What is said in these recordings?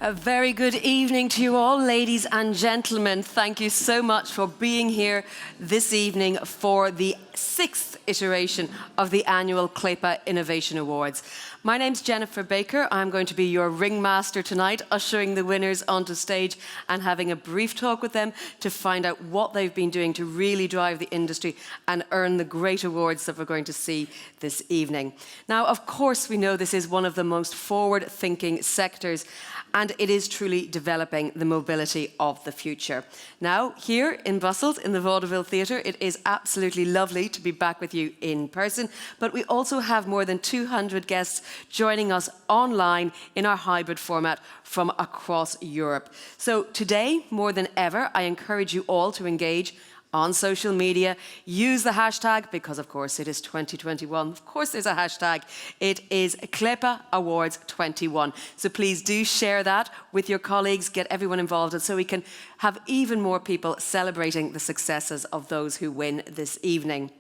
A very good evening to you all, ladies and gentlemen. Thank you so much for being here this evening for the 6th iteration of the annual CLEPA Innovation Awards. My name's Jennifer Baker. I'm going to be your ringmaster tonight, ushering the winners onto stage and having a brief talk with them to find out what they've been doing to really drive the industry and earn the great awards that we're going to see this evening. Now, of course, we know this is one of the most forward-thinking sectors, and it is truly developing the mobility of the future. Now, here in Brussels, in the Vaudeville Theatre, it is absolutely lovely to be back with you in person, but we also have more than 200 guests joining us online in our hybrid format from across Europe. So today, more than ever, I encourage you all to engage on social media. Use the hashtag, because of course it is 2021. Of course there's a hashtag. It is CLEPA Awards 21. So please do share that with your colleagues, get everyone involved, and so we can have even more people celebrating the successes of those who win this evening.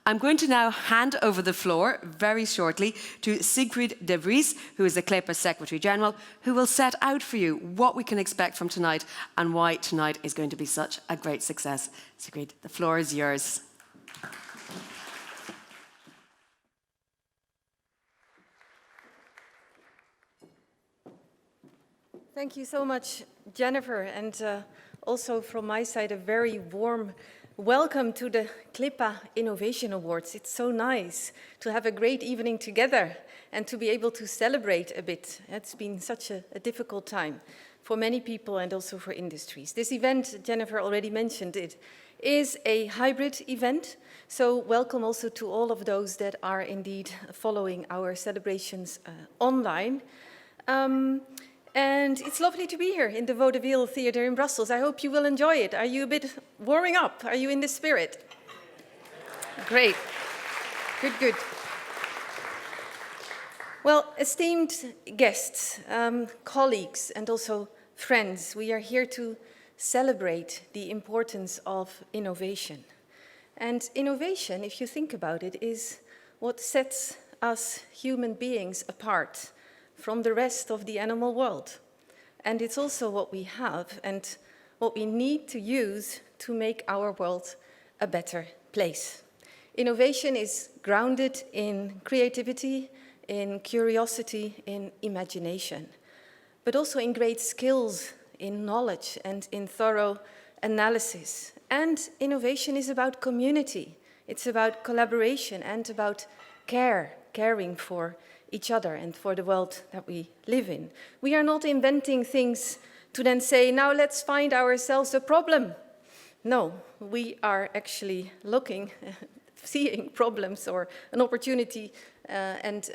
I'm going to now hand over the floor very shortly to Siegfried de Vries, who is the CLEPA Secretary General, who will set out for you what we can expect from tonight and why tonight is going to be such a great success. Siegfried, the floor is yours. Thank you so much, Jennifer, and also from my side a very warm welcome to the CLEPA Innovation Awards. It's so nice to have a great evening together and to be able to celebrate a bit. It's been such a difficult time for many people and also for industries. This event, Jennifer already mentioned it, is a hybrid event. So welcome also to all of those that are indeed following our celebrations online. And it's lovely to be here in the Vaudeville Theatre in Brussels. I hope you will enjoy it. Are you a bit warming up? Are you in the spirit? Great. Good, good. Well, esteemed guests, colleagues, and also friends, we are here to celebrate the importance of innovation. And innovation, if you think about it, is what sets us human beings apart from the rest of the animal world. And it's also what we have and what we need to use to make our world a better place. Innovation is grounded in creativity, in curiosity, in imagination, but also in great skills, in knowledge and in thorough analysis. And innovation is about community. It's about collaboration and about caring for each other and for the world that we live in. We are not inventing things to then say, now let's find ourselves a problem. No, we are actually looking, seeing problems or an opportunity, and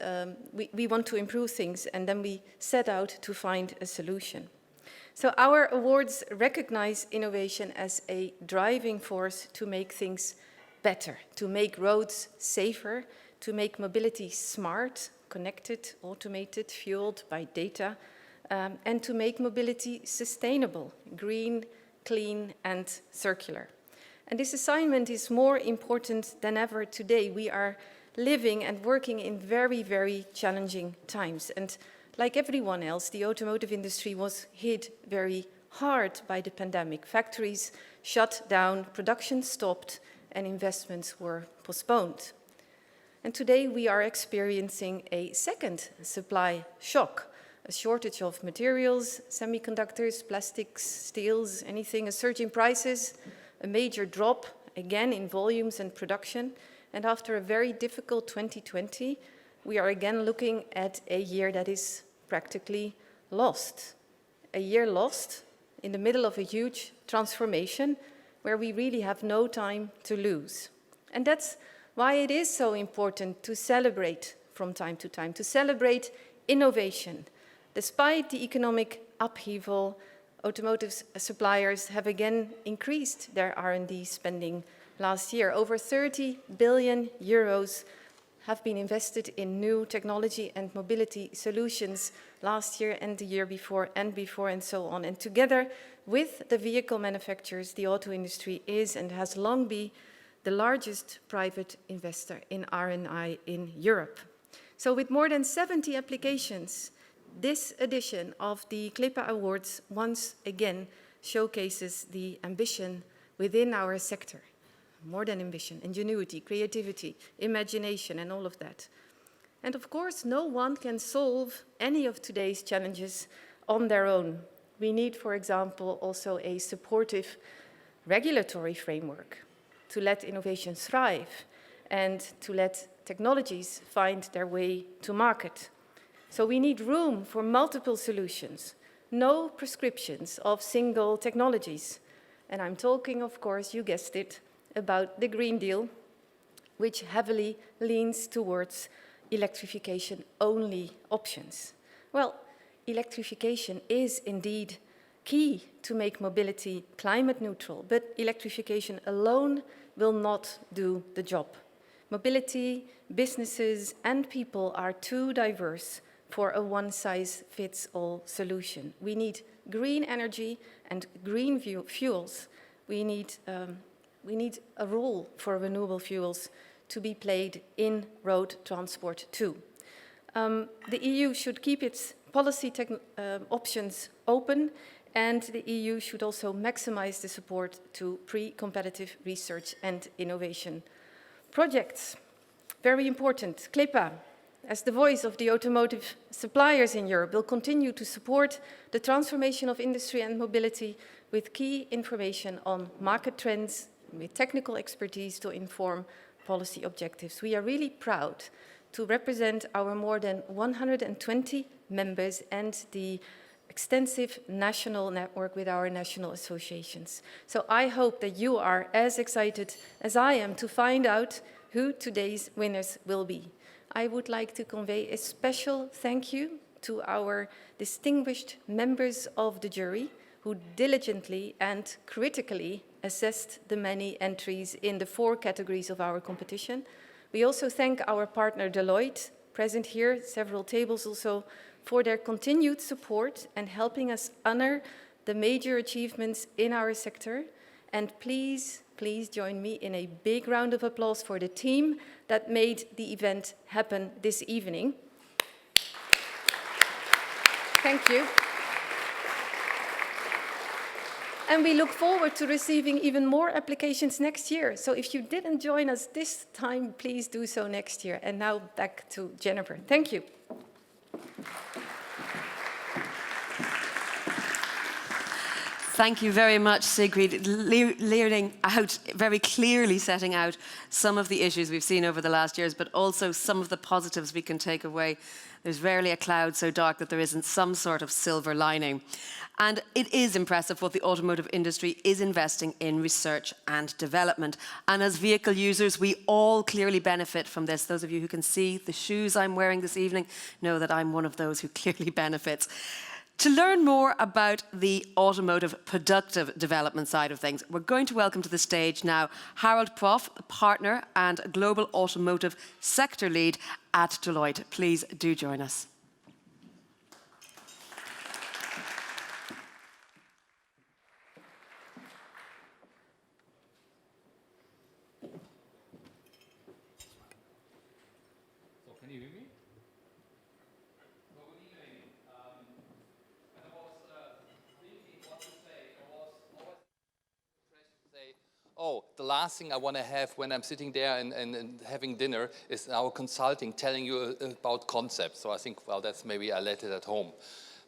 we want to improve things, and then we set out to find a solution. So our awards recognize innovation as a driving force to make things better, to make roads safer, to make mobility smart, connected, automated, fueled by data, and to make mobility sustainable, green, clean, and circular. And this assignment is more important than ever today. We are living and working in very, very challenging times. And like everyone else, the automotive industry was hit very hard by the pandemic. Factories shut down, production stopped, and investments were postponed. And today we are experiencing a second supply shock, a shortage of materials, semiconductors, plastics, steels, anything, a surge in prices, a major drop, again in volumes and production. And after a very difficult 2020, we are again looking at a year that is practically lost. A year lost in the middle of a huge transformation where we really have no time to lose. And that's why it is so important to celebrate from time to time, to celebrate innovation. Despite the economic upheaval, automotive suppliers have again increased their R&D spending last year. Over 30 billion euros have been invested in new technology and mobility solutions last year and the year before and so on. And together with the vehicle manufacturers, the auto industry is and has long been the largest private investor in R&I in Europe. So with more than 70 applications this edition of the CLEPA Awards once again showcases the ambition within our sector. More than ambition, ingenuity, creativity, imagination, and all of that. And of course, no one can solve any of today's challenges on their own. We need, for example, also a supportive regulatory framework to let innovation thrive and to let technologies find their way to market. So we need room for multiple solutions, no prescriptions of single technologies. And I'm talking, of course, you guessed it, about the Green Deal, which heavily leans towards electrification-only options. Well, electrification is indeed key to make mobility climate neutral, but electrification alone will not do the job. Mobility, businesses, and people are too diverse for a one-size-fits-all solution. We need green energy and green fuels. We need a role for renewable fuels to be played in road transport too. The EU should keep its policy options open, and the EU should also maximize the support to pre-competitive research and innovation projects. Very important, CLEPA, as the voice of the automotive suppliers in Europe, will continue to support the transformation of industry and mobility with key information on market trends, with technical expertise to inform policy objectives. We are really proud to represent our more than 120 members and the extensive national network with our national associations. So I hope that you are as excited as I am to find out who today's winners will be. I would like to convey a special thank you to our distinguished members of the jury who diligently and critically assessed the many entries in the 4 categories of our competition. We also thank our partner Deloitte, present here, several tables also, for their continued support and helping us honor the major achievements in our sector. And please join me in a big round of applause for the team that made the event happen this evening. Thank you. And we look forward to receiving even more applications next year. So if you didn't join us this time, please do so next year. And now back to Jennifer. Thank you. Thank you very much, Sigrid, layering out, very clearly setting out some of the issues we've seen over the last years, but also some of the positives we can take away. There's rarely a cloud so dark that there isn't some sort of silver lining. And it is impressive what the automotive industry is investing in research and development. And as vehicle users, we all clearly benefit from this. Those of you who can see the shoes I'm wearing this evening know that I'm one of those who clearly benefits. To learn more about the automotive productive development side of things, we're going to welcome to the stage now Harold Proff, partner and global automotive sector lead at Deloitte. Please do join us. So can you hear me? Oh, the last thing I want to have when I'm sitting there and having dinner is our consulting telling you about concepts. So I think, well, that's maybe I let it at home.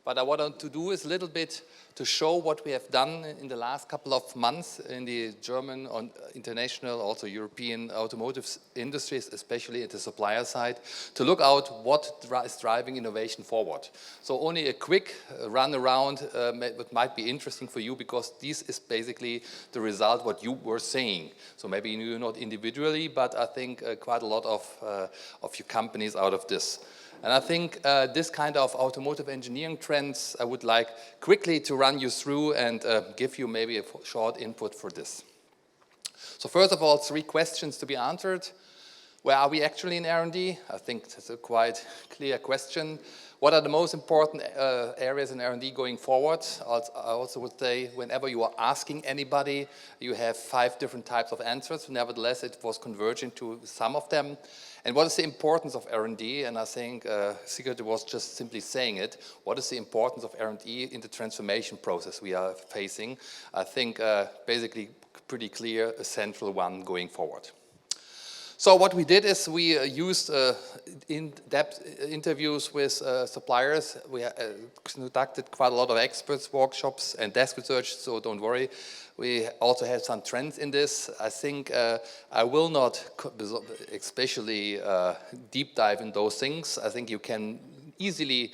But what I want to do is a little bit to show what we have done in the last couple of months in the German, international, also European automotive industries, especially at the supplier side, to look out what is driving innovation forward. So only a quick run around might be interesting for you, because this is basically the result what you were saying. So maybe you're not individually, but I think quite a lot of your companies out of this. And I think this kind of automotive engineering trends, I would like quickly to run you through and give you maybe a short input for this. So first of all, 3 questions to be answered. Where are we actually in R&D? I think that's a quite clear question. What are the most important areas in R&D going forward? I also would say whenever you are asking anybody, you have 5 different types of answers. Nevertheless, it was converging to some of them. And what is the importance of R&D? And I think Sigrid was just simply saying it. What is the importance of R&D in the transformation process we are facing? I think basically pretty clear, a central one going forward. So what we did is we used in-depth interviews with suppliers. We conducted quite a lot of experts workshops and desk research, so don't worry. We also had some trends in this. I think I will not especially deep dive in those things. I think you can easily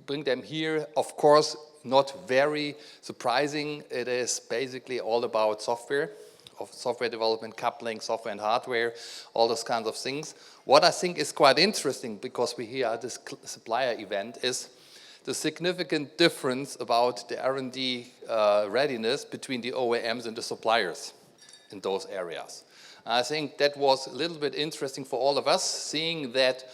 bring them here. Of course, not very surprising. It is basically all about software. Of software development, coupling software and hardware, all those kinds of things. What I think is quite interesting, because we're here at this supplier event, is the significant difference about the R&D readiness between the OEMs and the suppliers in those areas. And I think that was a little bit interesting for all of us, seeing that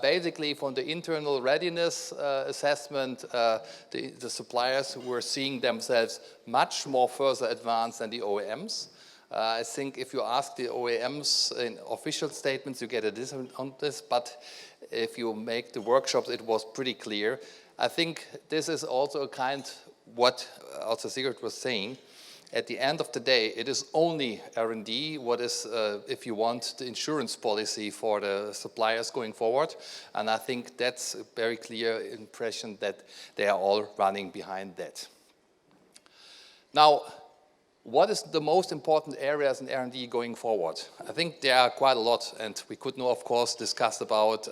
basically from the internal readiness assessment, the suppliers were seeing themselves much more further advanced than the OEMs. I think if you ask the OEMs in official statements, you get a different on this, but if you make the workshops, it was pretty clear. I think this is also a kind, what also Sigrid was saying, at the end of the day, it is only R&D what is, if you want, the insurance policy for the suppliers going forward. And I think that's a very clear impression that they are all running behind that. Now, what is the most important areas in R&D going forward? I think there are quite a lot, and we could of course discuss about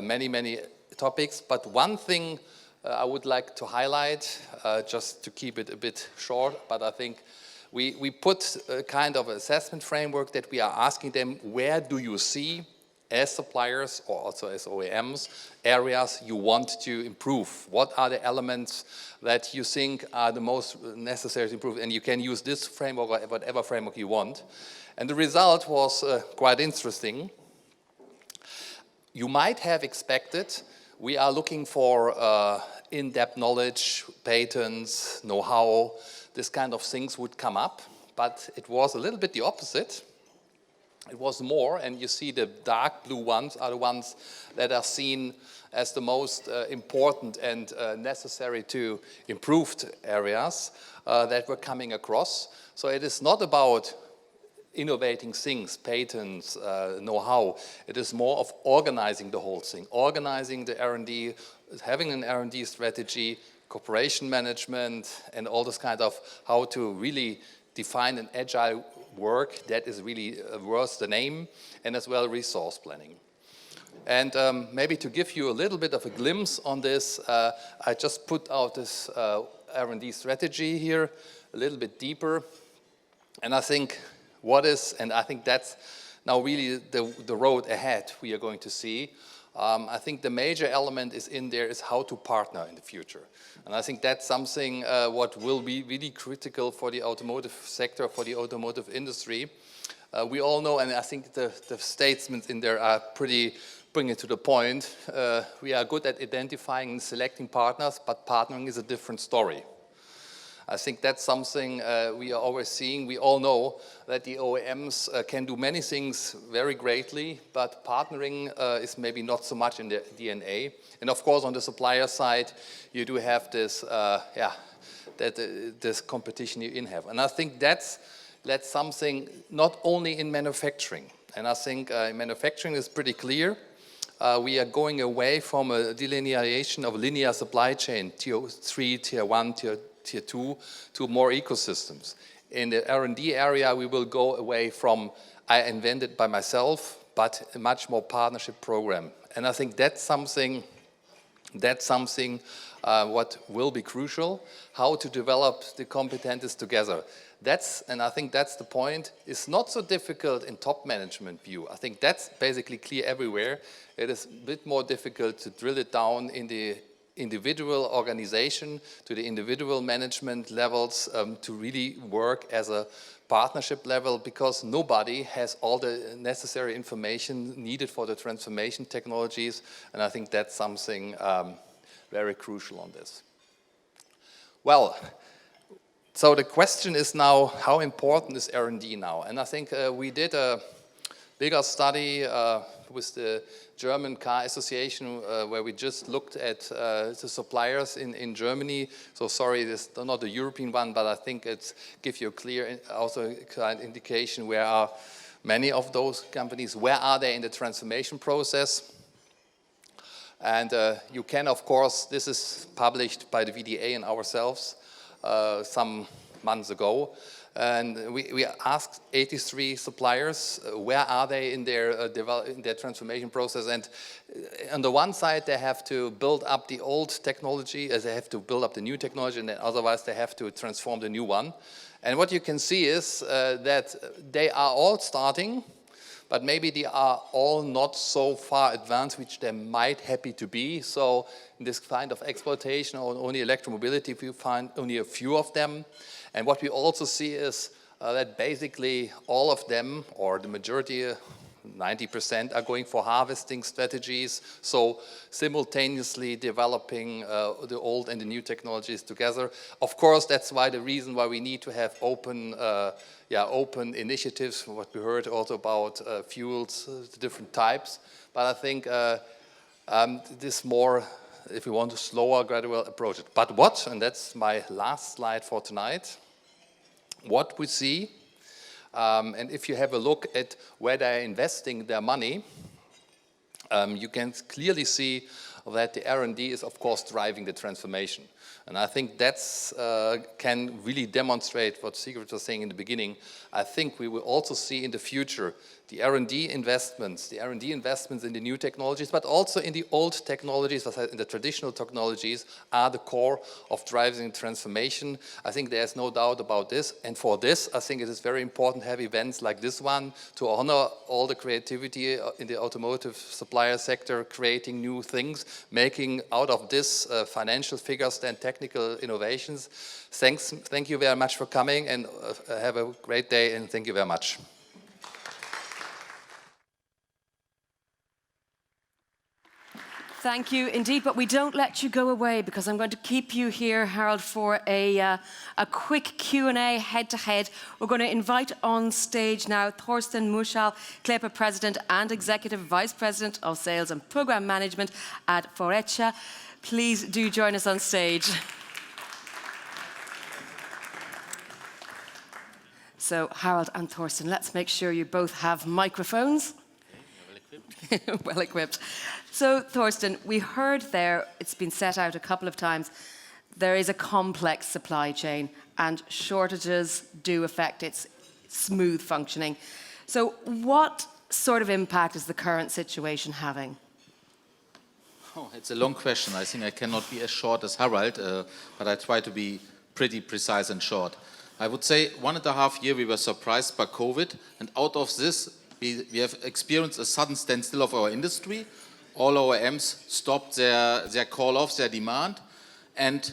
many topics, but one thing I would like to highlight, just to keep it a bit short, but I think we put a kind of assessment framework that we are asking them, where do you see, as suppliers or also as OEMs, areas you want to improve? What are the elements that you think are the most necessary to improve? And you can use this framework or whatever framework you want. And the result was quite interesting. You might have expected, we are looking for in-depth knowledge, patents, know-how, this kind of things would come up, but it was a little bit the opposite. It was more, and you see the dark blue ones are the ones that are seen as the most important and necessary to improved areas that were coming across. So it is not about innovating things, patents, know-how. It is more of organizing the whole thing, organizing the R&D, having an R&D strategy, cooperation management, and all this kind of how to really define an agile work that is really worth the name, and as well resource planning. And maybe to give you a little bit of a glimpse on this, I just put out this R&D strategy here a little bit deeper. And I think I think that's now really the road ahead we are going to see. I think the major element is in there is how to partner in the future. And I think that's something what will be really critical for the automotive sector, for the automotive industry. We all know, and I think the statements in there are pretty bringing it to the point. We are good at identifying and selecting partners, but partnering is a different story. I think that's something we are always seeing. We all know that the OEMs can do many things very greatly, but partnering is maybe not so much in their DNA. And of course, on the supplier side, you do have this, this competition you have. And I think that's something not only in manufacturing. And I think manufacturing is pretty clear. We are going away from a delineation of linear supply chain, tier 3, tier 1, tier 2, to more ecosystems. In the R&D area, we will go away from I invented by myself, but a much more partnership program. And I think that's something what will be crucial, how to develop the competencies together. And I think that's the point. It's not so difficult in top management view. I think that's basically clear everywhere. It is a bit more difficult to drill it down in the individual organization, to the individual management levels to really work as a partnership level, because nobody has all the necessary information needed for the transformation technologies, and I think that's something very crucial on this. Well, so the question is now, how important is R&D now? And I think we did a bigger study with the German Car Association where we just looked at the suppliers in Germany. So sorry, this is not a European one, but I think it gives you a clear also kind of indication where are many of those companies, where are they in the transformation process? And you can, of course, this is published by the VDA and ourselves some months ago. And we asked 83 suppliers, where are they in their transformation process? And on the one side, they have to build up the old technology, as they have to build up the new technology, and then otherwise they have to transform the new one. And what you can see is that they are all starting, but maybe they are all not so far advanced, which they might happy to be. So in this kind of exploitation or only electromobility, we find only a few of them. And what we also see is that basically all of them, or the majority, 90%, are going for harvesting strategies, so simultaneously developing the old and the new technologies together. Of course, that's why the reason why we need to have open initiatives, what we heard also about fuels, different types. But I think this more, if we want a slower, gradual approach. But what, and that's my last slide for tonight, what we see, and if you have a look at where they're investing their money, you can clearly see that the R&D is, of course, driving the transformation. And I think that's can really demonstrate what Sigrid was saying in the beginning. I think we will also see in the future the R&D investments in the new technologies, but also in the old technologies, in the traditional technologies, are the core of driving transformation. I think there's no doubt about this. And for this, I think it is very important to have events like this one to honor all the creativity in the automotive supplier sector, creating new things, making out of this financial figures and technical innovations. Thank you very much for coming, and have a great day, and thank you very much. Thank you indeed, but we don't let you go away, because I'm going to keep you here, Harold, for a quick Q&A head-to-head. We're going to invite on stage now Thorsten Muschal, CLEPA President and Executive Vice President of Sales and Program Management at Faurecia. Please do join us on stage. So, Harold and Thorsten, let's make sure you both have microphones. Well equipped. So, Thorsten, we heard there, it's been set out a couple of times, there is a complex supply chain and shortages do affect its smooth functioning. So what sort of impact is the current situation having? Oh, it's a long question. I think I cannot be as short as Harald, but I try to be pretty precise and short. I would say 1.5 years we were surprised by COVID, and out of this we have experienced a sudden standstill of our industry. All OEMs stopped their call-offs, their demand, and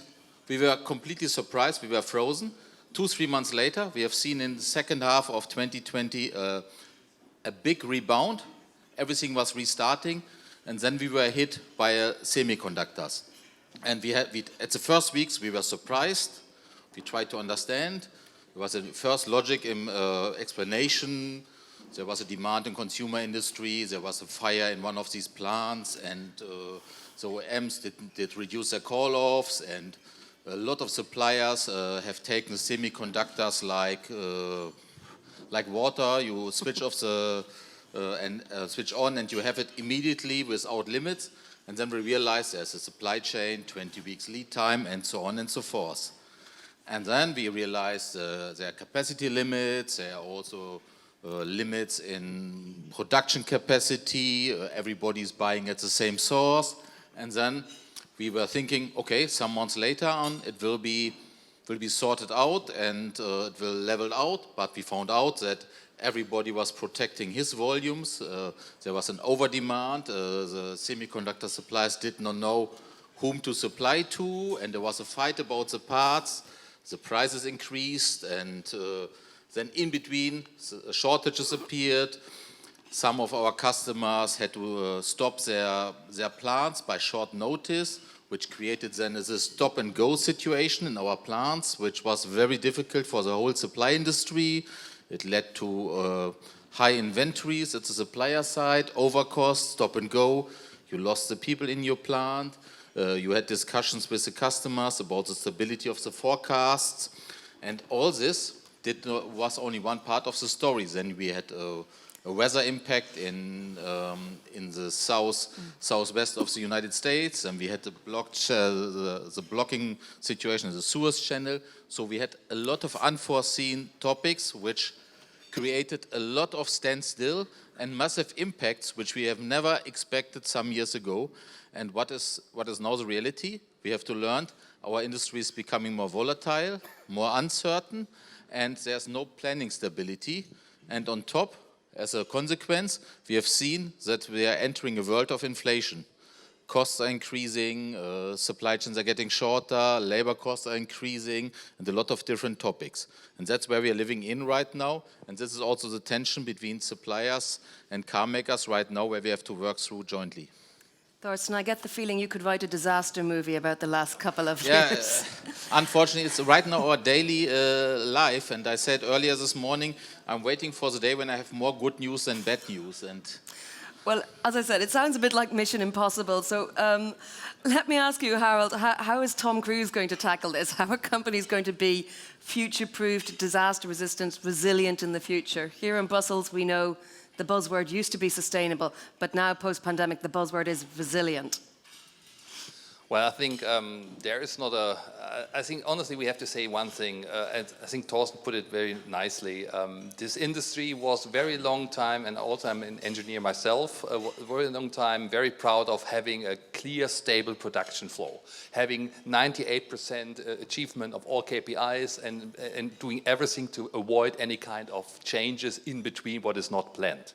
we were completely surprised. We were frozen. 2-3 months later, we have seen in the second half of 2020 a big rebound. Everything was restarting, and then we were hit by semiconductors. And at the first weeks, we were surprised. We tried to understand. There was a first logic in explanation. There was a demand in consumer industry. There was a fire in one of these plants, and the OEMs did reduce their call-offs, and a lot of suppliers have taken semiconductors like water. You switch off and switch on, and you have it immediately without limits. And then we realized there's a supply chain, 20 weeks lead time, and so on and so forth. And then we realized there are capacity limits. There are also limits in production capacity. Everybody's buying at the same source. And then we were thinking, okay, some months later on, it will be sorted out and it will level out. But we found out that everybody was protecting his volumes. There was an over-demand. The semiconductor suppliers did not know whom to supply to, and there was a fight about the parts. The prices increased, and then in between, shortages appeared. Some of our customers had to stop their plants by short notice, which created then a stop-and-go situation in our plants, which was very difficult for the whole supply industry. It led to high inventories at the supplier side, overcost, stop-and-go. You lost the people in your plant. You had discussions with the customers about the stability of the forecasts. And all this was only one part of the story. Then we had a weather impact in the southwest of the United States, and we had the blocking situation in the Suez Channel. So we had a lot of unforeseen topics which created a lot of standstill and massive impacts which we have never expected some years ago. And what is now the reality? We have to learn our industry is becoming more volatile, more uncertain, and there's no planning stability. And on top, as a consequence, we have seen that we are entering a world of inflation. Costs are increasing, supply chains are getting shorter, labor costs are increasing, and a lot of different topics. And that's where we are living in right now. And this is also the tension between suppliers and car makers right now, where we have to work through jointly. Thorsten, I get the feeling you could write a disaster movie about the last couple of years. Unfortunately, it's right now our daily life. And I said earlier this morning, I'm waiting for the day when I have more good news than bad news. Well, as I said, it sounds a bit like Mission Impossible. So let me ask you, Harold, how is Tom Cruise going to tackle this? How are companies going to be future-proofed, disaster-resistant, resilient in the future? Here in Brussels, we know the buzzword used to be sustainable, but now, post-pandemic, the buzzword is resilient. Well, I think there is not a... I think, honestly, we have to say one thing, and I think Thorsten put it very nicely. This industry was a very long time, and also I'm an engineer myself, a very long time very proud of having a clear, stable production flow, having 98% achievement of all KPIs and doing everything to avoid any kind of changes in between what is not planned.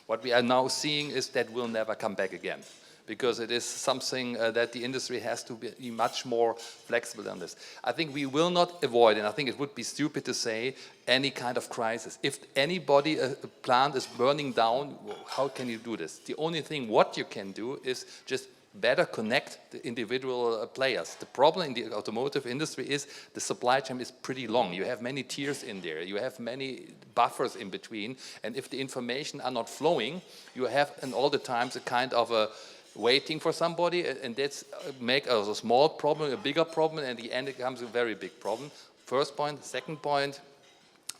What we are now seeing is that will never come back again, because it is something that the industry has to be much more flexible than this. I think we will not avoid, and I think it would be stupid to say, any kind of crisis. If anybody, a plant is burning down, how can you do this? The only thing what you can do is just better connect the individual players. The problem in the automotive industry is the supply chain is pretty long. You have many tiers in there. You have many buffers in between. And if the information are not flowing, you have, and all the times, a kind of a waiting for somebody, and that's make a small problem a bigger problem, and in the end it becomes a very big problem. First point. Second point,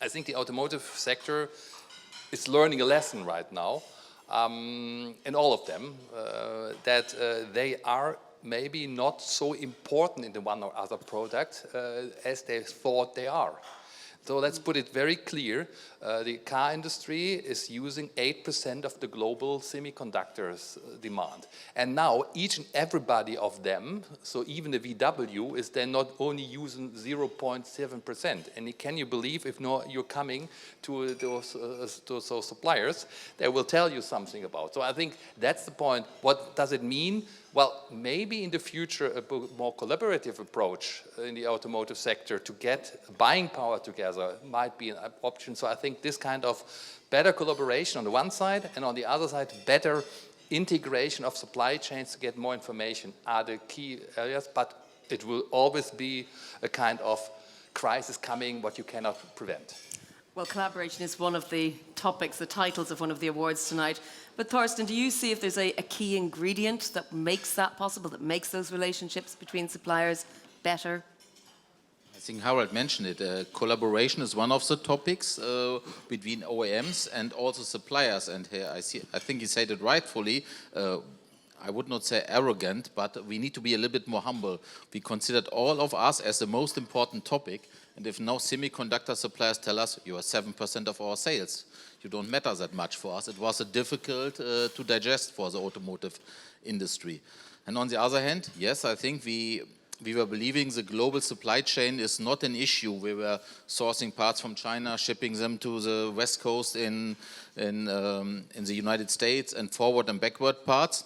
I think the automotive sector is learning a lesson right now, and all of them, that they are maybe not so important in the one or other product as they thought they are. So let's put it very clear. The car industry is using 8% of the global semiconductors demand. And now each and everybody of them, so even the VW, is then not only using 0.7%. And can you believe if you're coming to those suppliers, they will tell you something about. So I think that's the point. What does it mean? Well, maybe in the future a more collaborative approach in the automotive sector to get buying power together might be an option. So I think this kind of better collaboration on the one side, and on the other side, better integration of supply chains to get more information are the key areas, but it will always be a kind of crisis coming what you cannot prevent. Well, collaboration is one of the topics, the titles of one of the awards tonight. But Thorsten, do you see if there's a key ingredient that makes that possible, that makes those relationships between suppliers better? I think Harold mentioned it. Collaboration is one of the topics between OEMs and also suppliers. And here I think he said it rightfully. I would not say arrogant, but we need to be a little bit more humble. We considered all of us as the most important topic. And if now semiconductor suppliers tell us, you are 7% of our sales, you don't matter that much for us, it was difficult to digest for the automotive industry. And on the other hand, yes, I think we were believing the global supply chain is not an issue. We were sourcing parts from China, shipping them to the West Coast in the United States, and forward and backward parts.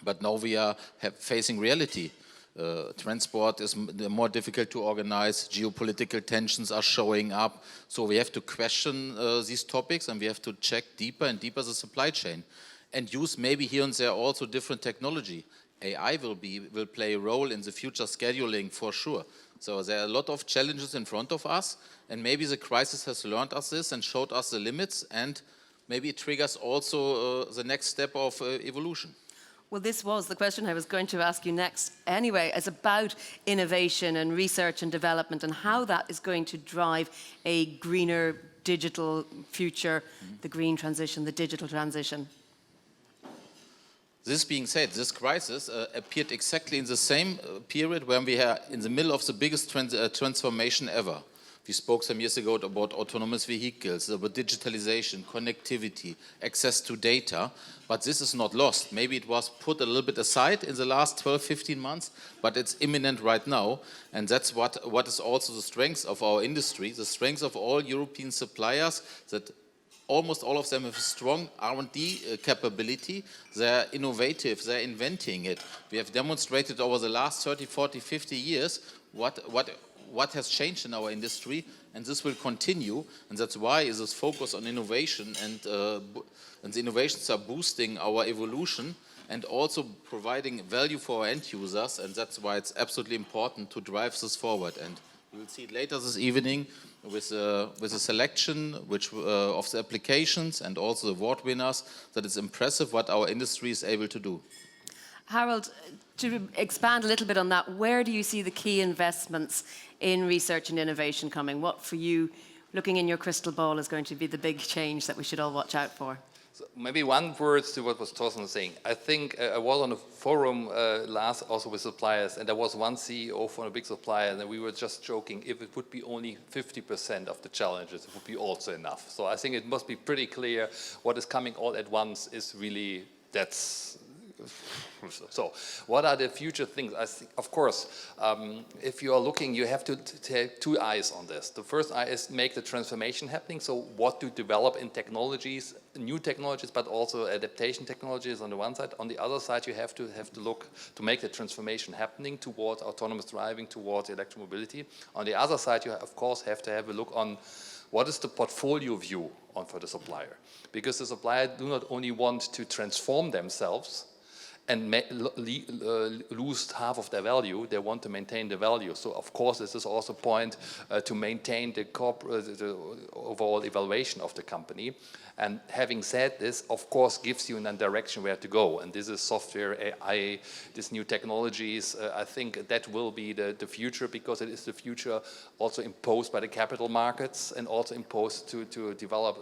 But now we are facing reality. Transport is more difficult to organize, geopolitical tensions are showing up. So we have to question these topics, and we have to check deeper and deeper the supply chain and use maybe here and there also different technology. AI will play a role in the future scheduling for sure. So there are a lot of challenges in front of us, and maybe the crisis has learned us this and showed us the limits, and maybe it triggers also the next step of evolution. Well, this was the question I was going to ask you next anyway. It's about innovation and research and development and how that is going to drive a greener digital future, the green transition, the digital transition. This being said, this crisis appeared exactly in the same period when we are in the middle of the biggest transformation ever. We spoke some years ago about autonomous vehicles, about digitalization, connectivity, access to data, but this is not lost. Maybe it was put a little bit aside in the last 12, 15 months, but it's imminent right now, and that's what is also the strength of our industry, the strength of all European suppliers, that almost all of them have a strong R&D capability. They're innovative, they're inventing it. We have demonstrated over the last 30, 40, 50 years what has changed in our industry, and this will continue, and that's why is this focus on innovation, and the innovations are boosting our evolution and also providing value for our end users, and that's why it's absolutely important to drive this forward. And we will see it later this evening with a selection of the applications and also the award winners, that it's impressive what our industry is able to do. Harold, to expand a little bit on that, where do you see the key investments in research and innovation coming? What, for you, looking in your crystal ball, is going to be the big change that we should all watch out for? So maybe one word to what was Thorsten saying. I think I was on a forum last also with suppliers, and there was one CEO from a big supplier, and we were just joking, if it would be only 50% of the challenges, it would be also enough. So I think it must be pretty clear what is coming all at once is really, that's... So, what are the future things? I think, of course, if you are looking, you have to take two eyes on this. The first eye is make the transformation happening. So, what to develop in technologies, new technologies, but also adaptation technologies on the one side. On the other side, you have to look to make the transformation happening towards autonomous driving, towards electromobility. On the other side, you of course have to have a look on what is the portfolio view for the supplier, because the supplier do not only want to transform themselves and lose half of their value, they want to maintain the value. So of course this is also a point to maintain the overall evaluation of the company. And having said this, of course, gives you a direction where to go. And this is software, AI, these new technologies. I think that will be the future, because it is the future also imposed by the capital markets and also imposed to develop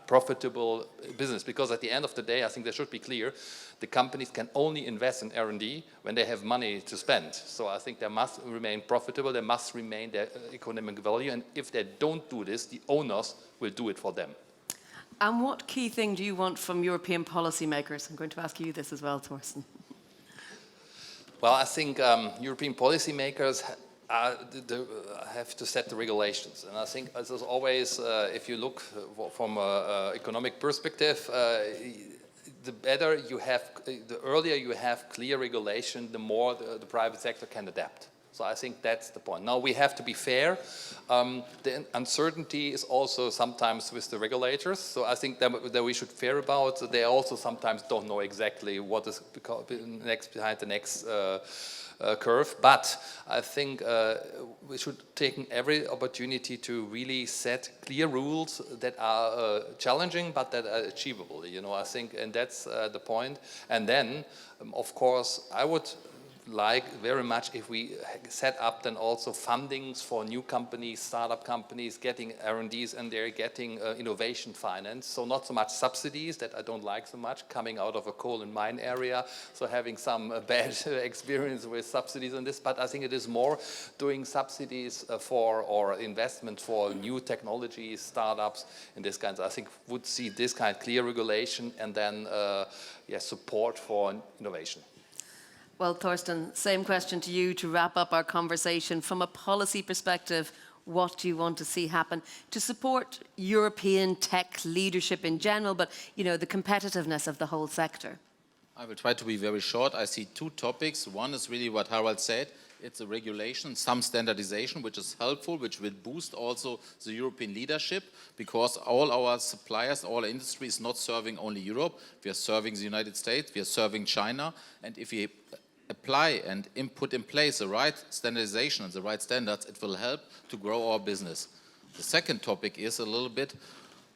profitable business. Because at the end of the day, I think that should be clear, the companies can only invest in R&D when they have money to spend. So I think they must remain profitable, they must remain their economic value, and if they don't do this, the owners will do it for them. And what key thing do you want from European policymakers? I'm going to ask you this as well, Thorsten. Well, I think European policymakers have to set the regulations. And I think, as always, if you look from an economic perspective, the better you have, the earlier you have clear regulation, the more the private sector can adapt. So I think that's the point. Now we have to be fair. The uncertainty is also sometimes with the regulators. So I think that we should be fair about. They also sometimes don't know exactly what is behind the next curve. But I think we should take every opportunity to really set clear rules that are challenging but that are achievable. You know, I think, and that's the point. And then, of course, I would like very much if we set up then also fundings for new companies, startup companies, getting R&Ds and they're getting innovation finance. So not so much subsidies, that I don't like so much, coming out of a coal and mine area, so having some bad experience with subsidies on this, but I think it is more doing subsidies for or investment for new technologies, startups, and this kind. I think would see this kind of clear regulation and then support for innovation. Well, Thorsten, same question to you to wrap up our conversation. From a policy perspective, what do you want to see happen to support European tech leadership in general, but, you know, the competitiveness of the whole sector? I will try to be very short. I see two topics. One is really what Harald said. It's a regulation, some standardization, which is helpful, which will boost also the European leadership, because all our suppliers, all our industry is not serving only Europe. We are serving the United States, we are serving China, and if we apply and put in place the right standardization and the right standards, it will help to grow our business. The second topic is a little bit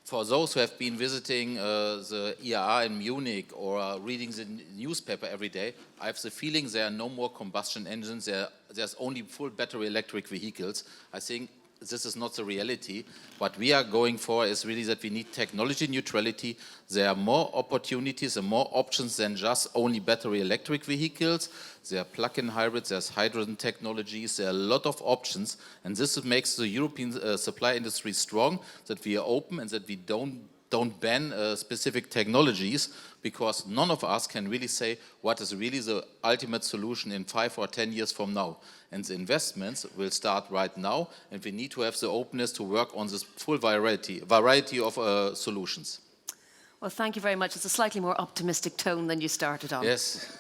for those who have been visiting the IAA in Munich or reading the newspaper every day. I have the feeling there are no more combustion engines, there's only full battery electric vehicles. I think this is not the reality. What we are going for is really that we need technology neutrality. There are more opportunities and more options than just only battery electric vehicles. There are plug-in hybrids, there's hydrogen technologies, there are a lot of options, and this makes the European supply industry strong, that we are open and that we don't ban specific technologies, because none of us can really say what is really the ultimate solution in 5 or 10 years from now. And the investments will start right now, and we need to have the openness to work on this full variety of solutions. Well, thank you very much. It's a slightly more optimistic tone than you started on. Yes.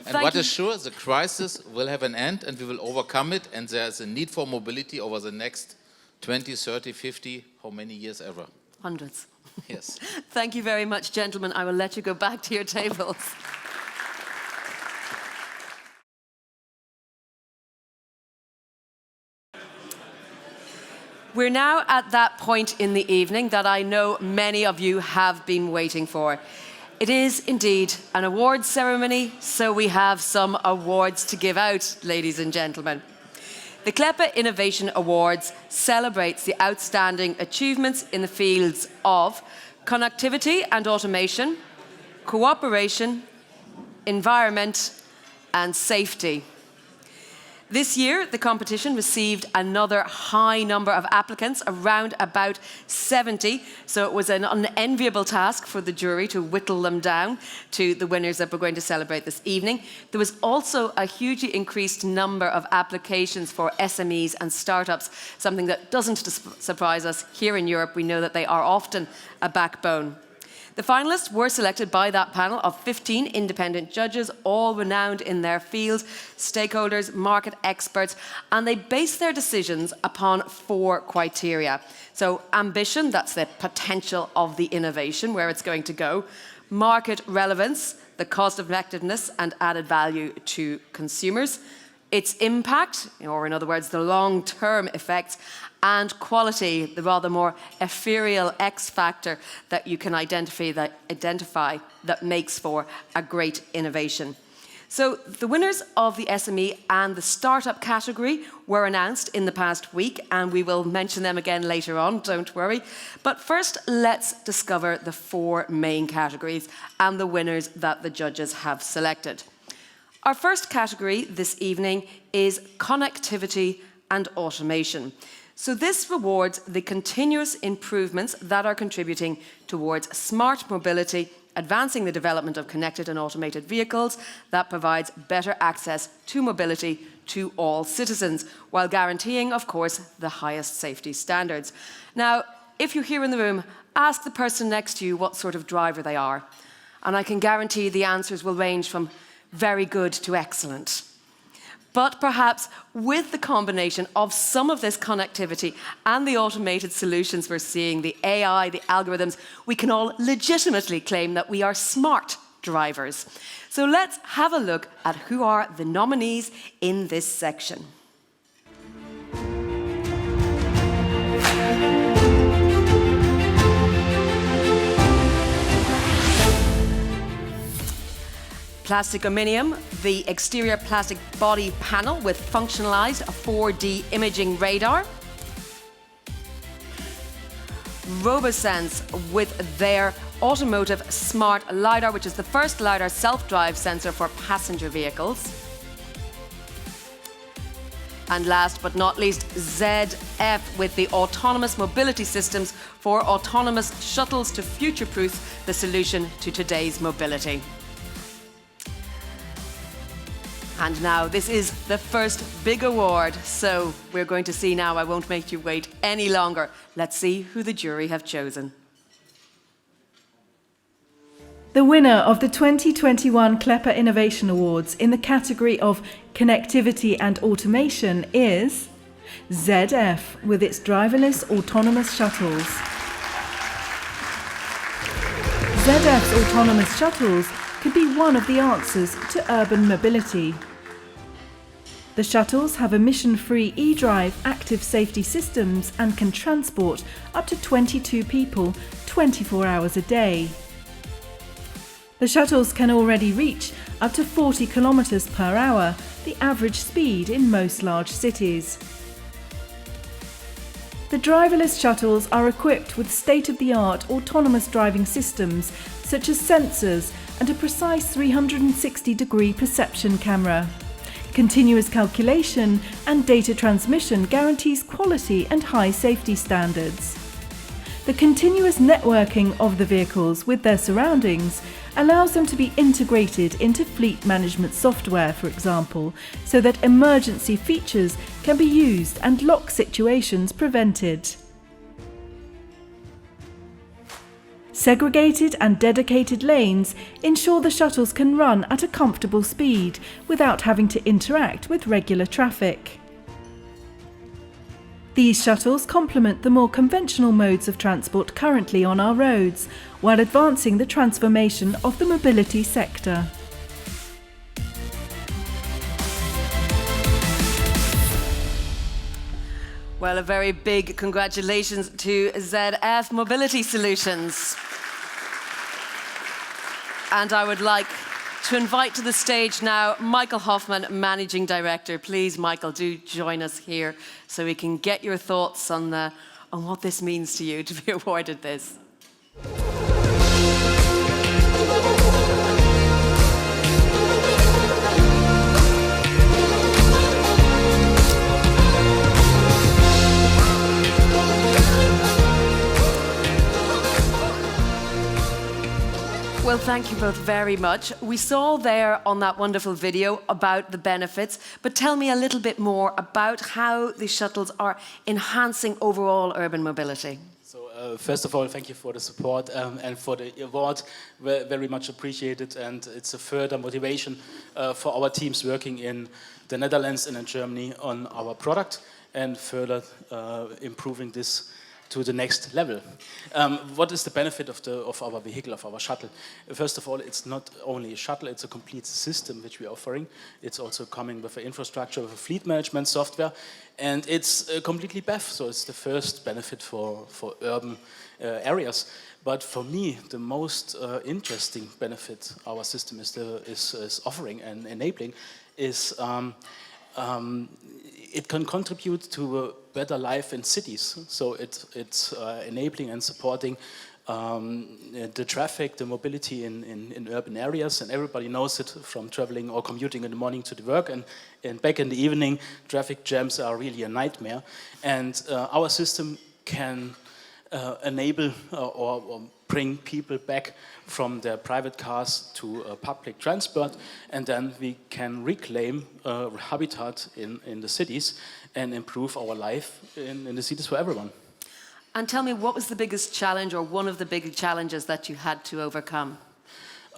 And what is sure, the crisis will have an end and we will overcome it, and there's a need for mobility over the next 20, 30, 50, how many years ever? Hundreds. Yes. Thank you very much, gentlemen. I will let you go back to your tables. We're now at that point in the evening that I know many of you have been waiting for. It is indeed an awards ceremony, so we have some awards to give out, ladies and gentlemen. The CLEPA Innovation Awards celebrates the outstanding achievements in the fields of connectivity and automation, cooperation, environment, and safety. This year, the competition received another high number of applicants, around about 70, so it was an unenviable task for the jury to whittle them down to the winners that we're going to celebrate this evening. There was also a hugely increased number of applications for SMEs and startups, something that doesn't surprise us. Here in Europe, we know that they are often a backbone. The finalists were selected by that panel of 15 independent judges, all renowned in their fields, stakeholders, market experts, and they based their decisions upon 4 criteria. So ambition, that's the potential of the innovation, where it's going to go. Market relevance, the cost effectiveness and added value to consumers. Its impact, or in other words, the long-term effects, and quality, the rather more ethereal X factor that you can identify that makes for a great innovation. So the winners of the SME and the startup category were announced in the past week, and we will mention them again later on, don't worry. But first, let's discover the 4 main categories and the winners that the judges have selected. Our first category this evening is connectivity and automation. So this rewards the continuous improvements that are contributing towards smart mobility, advancing the development of connected and automated vehicles that provides better access to mobility to all citizens, while guaranteeing, of course, the highest safety standards. Now, if you're here in the room, ask the person next to you what sort of driver they are, and I can guarantee the answers will range from very good to excellent. But perhaps with the combination of some of this connectivity and the automated solutions we're seeing, the AI, the algorithms, we can all legitimately claim that we are smart drivers. So let's have a look at who are the nominees in this section. Plasticominium, the exterior plastic body panel with functionalized 4D imaging radar. RoboSense with their automotive smart LiDAR, which is the first LiDAR self-drive sensor for passenger vehicles. And last but not least, ZF with the autonomous mobility systems for autonomous shuttles to future-proof the solution to today's mobility. And now, this is the first big award, so we're going to see now. I won't make you wait any longer. Let's see who the jury have chosen. The winner of the 2021 CLEPA Innovation Awards in the category of Connectivity and Automation is ZF with its driverless autonomous shuttles. ZF's autonomous shuttles could be one of the answers to urban mobility. The shuttles have emission-free e-drive active safety systems and can transport up to 22 people 24 hours a day. The shuttles can already reach up to 40 kilometers per hour, the average speed in most large cities. The driverless shuttles are equipped with state-of-the-art autonomous driving systems such as sensors and a precise 360-degree perception camera. Continuous calculation and data transmission guarantees quality and high safety standards. The continuous networking of the vehicles with their surroundings allows them to be integrated into fleet management software, for example, so that emergency features can be used and lock situations prevented. Segregated and dedicated lanes ensure the shuttles can run at a comfortable speed without having to interact with regular traffic. These shuttles complement the more conventional modes of transport currently on our roads, while advancing the transformation of the mobility sector. Well, a very big congratulations to ZF Mobility Solutions. And I would like to invite to the stage now Michael Hoffman, Managing Director. Please, Michael, do join us here so we can get your thoughts on what this means to you to be awarded this. Well, thank you both very much. We saw there on that wonderful video about the benefits, but tell me a little bit more about how the shuttles are enhancing overall urban mobility. So first of all, thank you for the support and for the award. Very much appreciated, and it's a further motivation for our teams working in the Netherlands and in Germany on our product and further improving this to the next level. What is the benefit of our vehicle, of our shuttle? First of all, it's not only a shuttle, it's a complete system which we're offering. It's also coming with an infrastructure, with a fleet management software, and it's completely BEV, so it's the first benefit for urban areas. But for me, the most interesting benefit our system is offering and enabling is it can contribute to a better life in cities. So it's enabling and supporting the traffic, the mobility in urban areas, and everybody knows it from traveling or commuting in the morning to the work, and back in the evening, traffic jams are really a nightmare. And our system can enable or bring people back from their private cars to public transport, and then we can reclaim habitat in the cities and improve our life in the cities for everyone. And tell me, what was the biggest challenge or one of the big challenges that you had to overcome?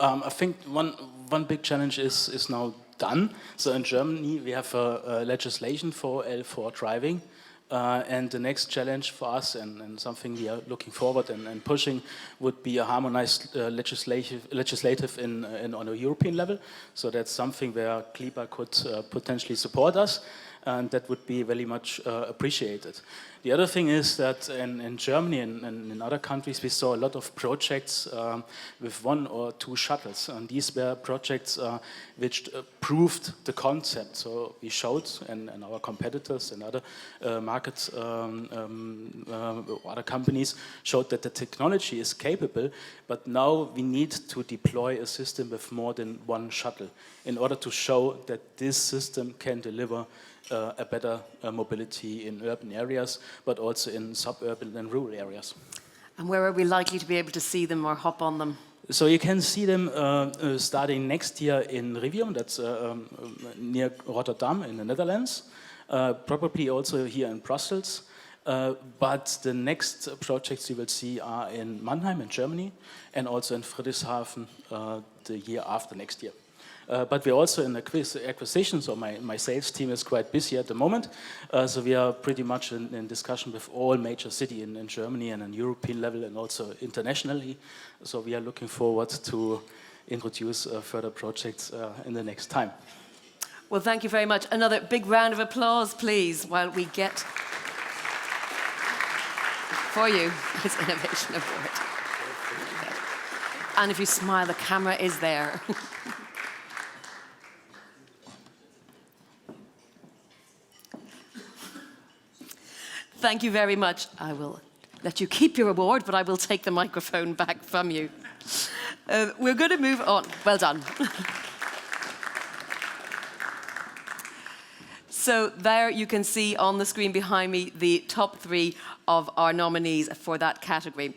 I think one big challenge is now done. So in Germany we have a legislation for L4 driving. And the next challenge for us, and something we are looking forward and pushing, would be a harmonized legislative on a European level. So that's something where CLEPA could potentially support us, and that would be very much appreciated. The other thing is that in Germany and in other countries we saw a lot of projects with 1 or 2 shuttles, and these were projects which proved the concept. So we showed, and our competitors and other markets, other companies showed that the technology is capable, but now we need to deploy a system with more than 1 shuttle in order to show that this system can deliver a better mobility in urban areas, but also in suburban and rural areas. And where are we likely to be able to see them or hop on them? So you can see them starting next year in Rivium, that's near Rotterdam in the Netherlands, probably also here in Brussels. But the next projects you will see are in Mannheim in Germany and also in Friedrichshafen the year after next year. But we're also in acquisition, so my sales team is quite busy at the moment. So we are pretty much in discussion with all major cities in Germany and on European level and also internationally. So we are looking forward to introduce further projects in the next time. Well, thank you very much. Another big round of applause, please, while we get for you this Innovation Award. And if you smile, the camera is there. Thank you very much. I will let you keep your award, but I will take the microphone back from you. We're going to move on. Well done. So there you can see on the screen behind me the top 3 of our nominees for that category.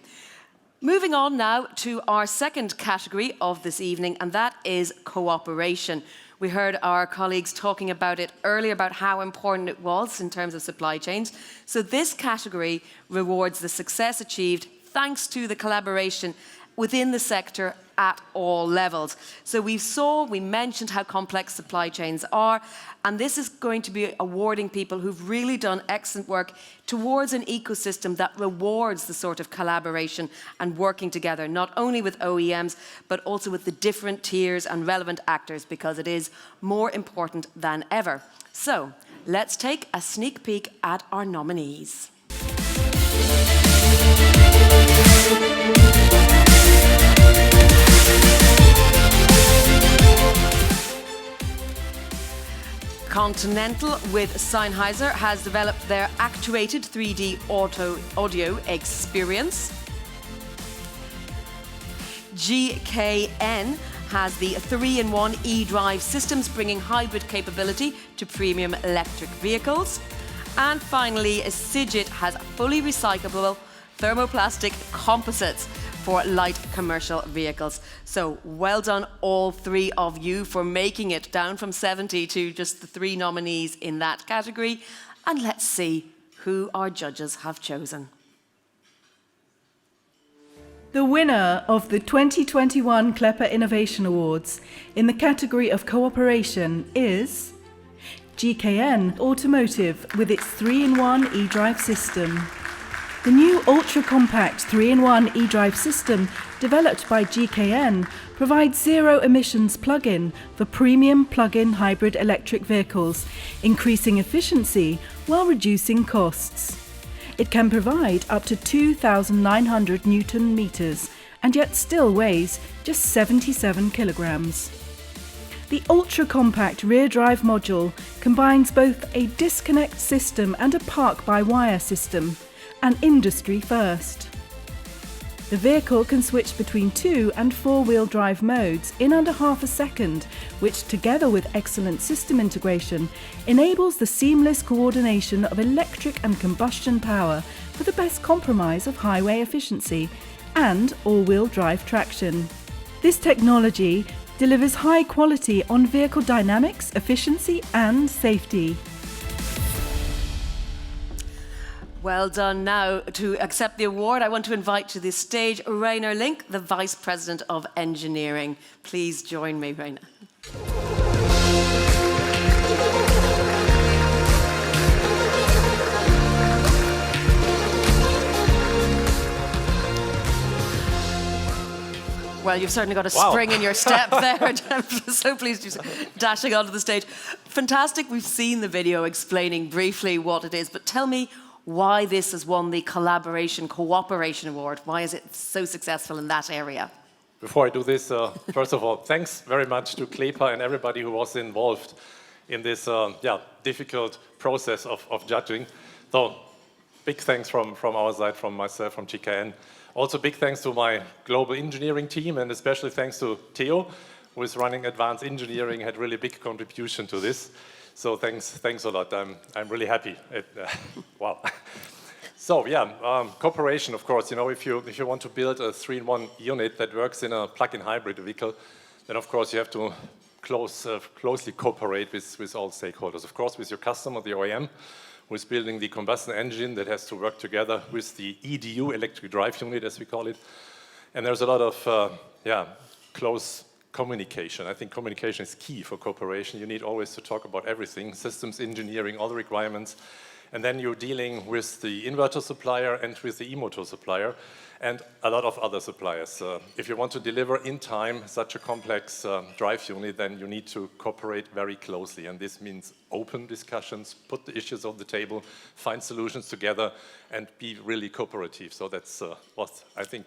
Moving on now to our second category of this evening, and that is cooperation. We heard our colleagues talking about it earlier, about how important it was in terms of supply chains. So this category rewards the success achieved thanks to the collaboration within the sector at all levels. So we mentioned how complex supply chains are, and this is going to be awarding people who've really done excellent work towards an ecosystem that rewards the sort of collaboration and working together, not only with OEMs, but also with the different tiers and relevant actors, because it is more important than ever. So let's take a sneak peek at our nominees. Continental with Sennheiser has developed their actuated 3D audio experience. GKN has the 3-in-1 e-drive systems, bringing hybrid capability to premium electric vehicles. And finally, Sigit has fully recyclable thermoplastic composites for light commercial vehicles. So well done all 3 of you for making it down from 70 to just the 3 nominees in that category. And let's see who our judges have chosen. The winner of the 2021 CLEPA Innovation Awards in the category of cooperation is GKN Automotive with its 3-in-1 e-drive system. The new ultra-compact 3-in-1 e-drive system developed by GKN provides zero-emissions plug-in for premium plug-in hybrid electric vehicles, increasing efficiency while reducing costs. It can provide up to 2,900 Newton meters and yet still weighs just 77 kilograms. The ultra-compact rear-drive module combines both a disconnect system and a park-by-wire system, an industry first. The vehicle can switch between 2- and 4-wheel drive modes in under half a second, which together with excellent system integration enables the seamless coordination of electric and combustion power for the best compromise of highway efficiency and all-wheel drive traction. This technology delivers high quality on vehicle dynamics, efficiency and safety. Well done. Now, to accept the award, I want to invite to the stage Rainer Link, the Vice President of Engineering. Please join me, Rainer. Well, you've certainly got a spring in your step there. I'm so pleased you're dashing onto the stage. Fantastic. We've seen the video explaining briefly what it is, but tell me why this has won the Collaboration Cooperation Award. Why is it so successful in that area? Before I do this, first of all, thanks very much to CLEPA and everybody who was involved in this difficult process of judging. So, big thanks from our side, from myself, from GKN. Also, big thanks to my global engineering team, and especially thanks to Theo, who is running advanced engineering, had really big contribution to this. So thanks a lot. I'm really happy. Wow. So cooperation, of course. You know, if you want to build a 3-in-1 unit that works in a plug-in hybrid vehicle, then of course you have to closely cooperate with all stakeholders. Of course, with your customer, the OEM, who is building the combustion engine that has to work together with the EDU, electric drive unit, as we call it. And there's a lot of close communication. I think communication is key for cooperation. You need always to talk about everything, systems engineering, all the requirements. And then you're dealing with the inverter supplier and with the e-motor supplier and a lot of other suppliers. If you want to deliver in time such a complex drive unit, then you need to cooperate very closely. And this means open discussions, put the issues on the table, find solutions together, and be really cooperative. So that's what I think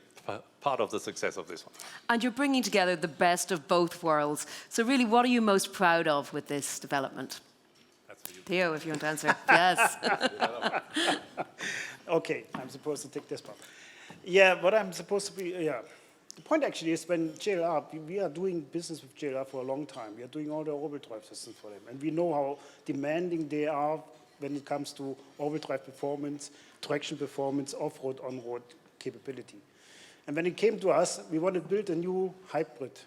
part of the success of this one. And you're bringing together the best of both worlds. So really, what are you most proud of with this development? Theo, if you want to answer. Yes. Okay, I'm supposed to take this part. Yeah, what I'm supposed to be, The point actually is when JLR, we are doing business with JLR for a long time. We are doing all the orbital drive systems for them. And we know how demanding they are when it comes to orbital drive performance, traction performance, off-road, on-road capability. And when it came to us, we want to build a new hybrid,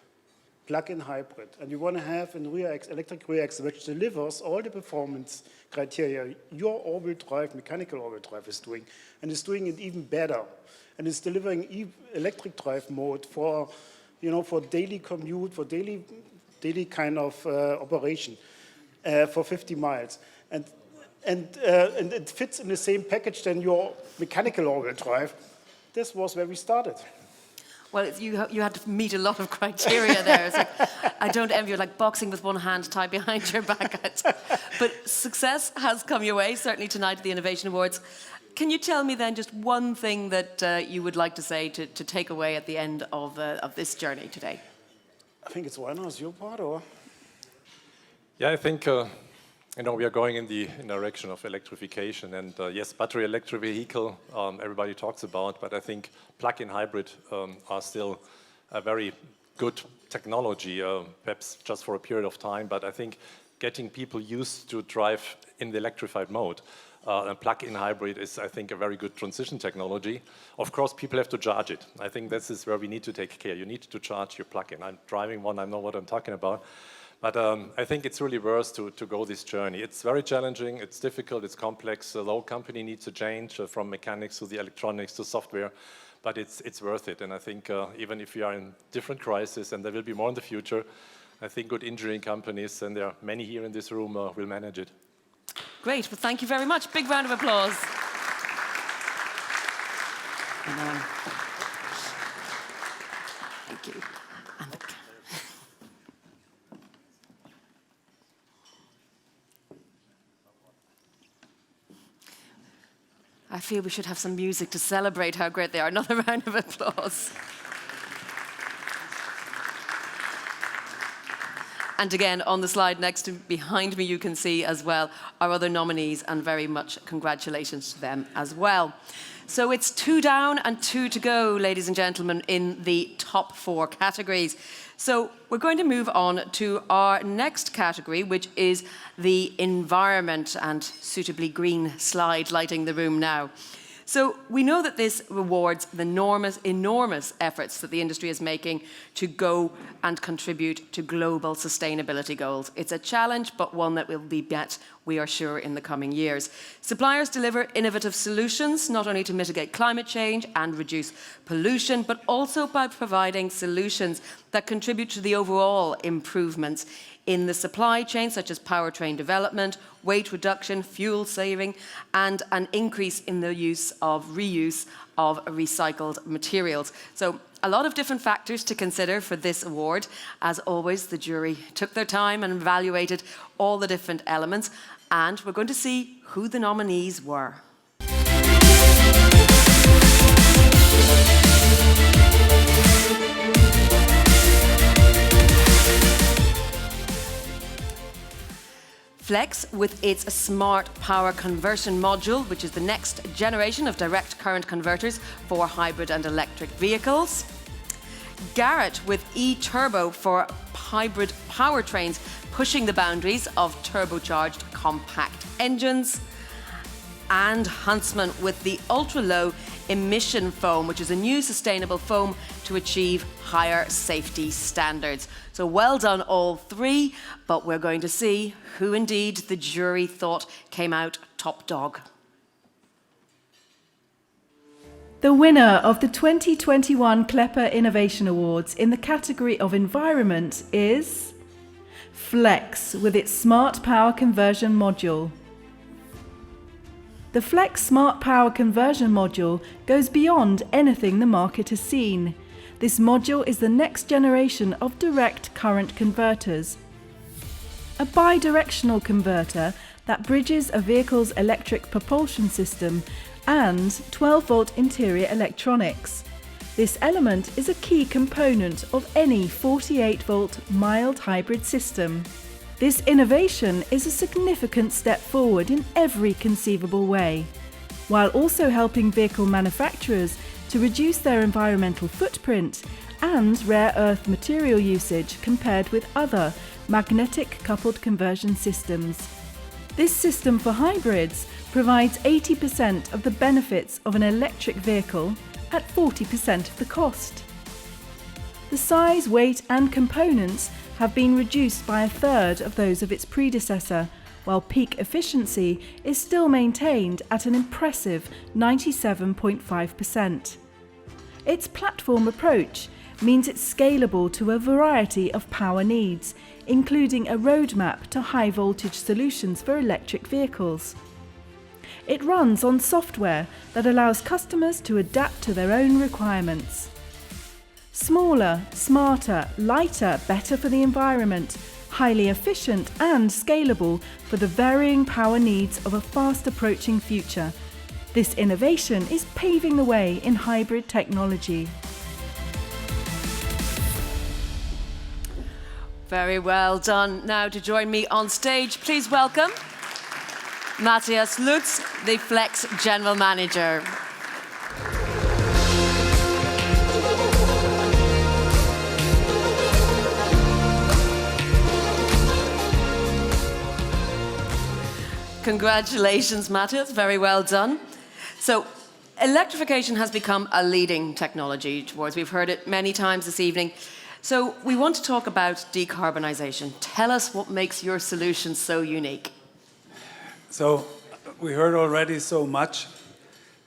plug-in hybrid. And we want to have an electric rear axle which delivers all the performance criteria your orbital drive, mechanical orbital drive is doing, and is doing it even better. And it's delivering electric drive mode for, for daily commute, for daily kind of operation for 50 miles. And it fits in the same package than your mechanical orbital drive. This was where we started. Well, you had to meet a lot of criteria there. It's like, I don't envy you, like boxing with one hand tied behind your back. But success has come your way, certainly tonight at the Innovation Awards. Can you tell me then just one thing that you would like to say to take away at the end of this journey today? I think it's Werner's your part, or? Yeah, I think we are going in the direction of electrification, and yes, battery electric vehicle everybody talks about, but I think plug-in hybrid are still a very good technology, perhaps just for a period of time, but I think getting people used to drive in the electrified mode, a plug-in hybrid is, I think, a very good transition technology. Of course, people have to charge it. I think this is where we need to take care. You need to charge your plug-in. I'm driving one, I know what I'm talking about. But I think it's really worth to go this journey. It's very challenging, it's difficult, it's complex. The whole company needs to change from mechanics to the electronics to software, but it's worth it. And I think even if we are in different crises, and there will be more in the future, I think good engineering companies, and there are many here in this room, will manage it. Great, well, thank you very much. Big round of applause. Thank you. I feel we should have some music to celebrate how great they are. Another round of applause. And again, on the slide next to behind me, you can see as well our other nominees, and very much congratulations to them as well. So it's 2 down and 2 to go, ladies and gentlemen, in the top 4 categories. So we're going to move on to our next category, which is the environment, and suitably green slide lighting the room now. So we know that this rewards the enormous efforts that the industry is making to go and contribute to global sustainability goals. It's a challenge, but one that will be met, we are sure, in the coming years. Suppliers deliver innovative solutions, not only to mitigate climate change and reduce pollution, but also by providing solutions that contribute to the overall improvements in the supply chain, such as powertrain development, weight reduction, fuel saving, and an increase in the reuse of recycled materials. So a lot of different factors to consider for this award. As always, the jury took their time and evaluated all the different elements, and we're going to see who the nominees were. Flex, with its smart power conversion module, which is the next generation of direct current converters for hybrid and electric vehicles. Garrett, with e-turbo for hybrid powertrains, pushing the boundaries of turbocharged compact engines. And Huntsman, with the ultra-low emission foam, which is a new sustainable foam to achieve higher safety standards. So well done, all 3, but we're going to see who indeed the jury thought came out top dog. The winner of the 2021 CLEPA Innovation Awards in the category of environment is Flex with its Smart Power Conversion Module. The Flex Smart Power Conversion Module goes beyond anything the market has seen. This module is the next generation of direct current converters. A bidirectional converter that bridges a vehicle's electric propulsion system and 12-volt interior electronics. This element is a key component of any 48-volt mild hybrid system. This innovation is a significant step forward in every conceivable way, while also helping vehicle manufacturers to reduce their environmental footprint and rare earth material usage compared with other magnetic coupled conversion systems. This system for hybrids provides 80% of the benefits of an electric vehicle at 40% of the cost. The size, weight and components have been reduced by a third of those of its predecessor, while peak efficiency is still maintained at an impressive 97.5%. Its platform approach means it's scalable to a variety of power needs, including a roadmap to high voltage solutions for electric vehicles. It runs on software that allows customers to adapt to their own requirements. Smaller, smarter, lighter, better for the environment, highly efficient and scalable for the varying power needs of a fast approaching future. This innovation is paving the way in hybrid technology. Very well done. Now to join me on stage, please welcome Matthias Lutz, the Flex General Manager. Congratulations, Matthias. Very well done. So, electrification has become a leading technology towards, we've heard it many times this evening. So, we want to talk about decarbonisation. Tell us what makes your solution so unique. So, we heard already so much,